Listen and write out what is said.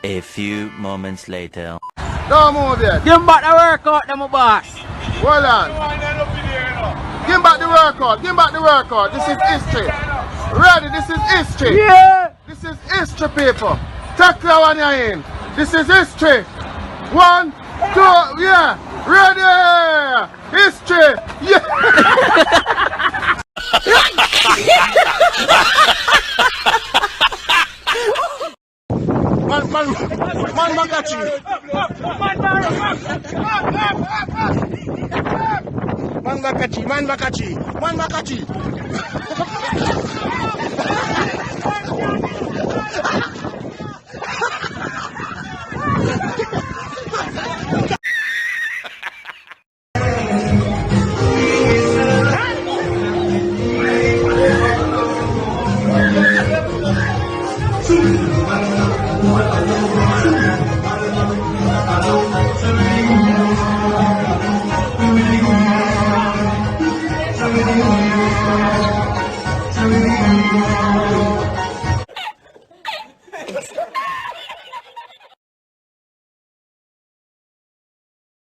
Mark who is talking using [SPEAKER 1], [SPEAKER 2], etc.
[SPEAKER 1] A few moments later.
[SPEAKER 2] Don't move yet.
[SPEAKER 3] Give back the workout, them boss.
[SPEAKER 2] Hold on. Give back the workout. Give back the workout. This is history. Ready? This is history.
[SPEAKER 3] Yeah.
[SPEAKER 2] This is history, people. Take that one you're in. This is history. 1, 2, yeah. Ready? History. Yeah. Man Makachi. Man Makachi.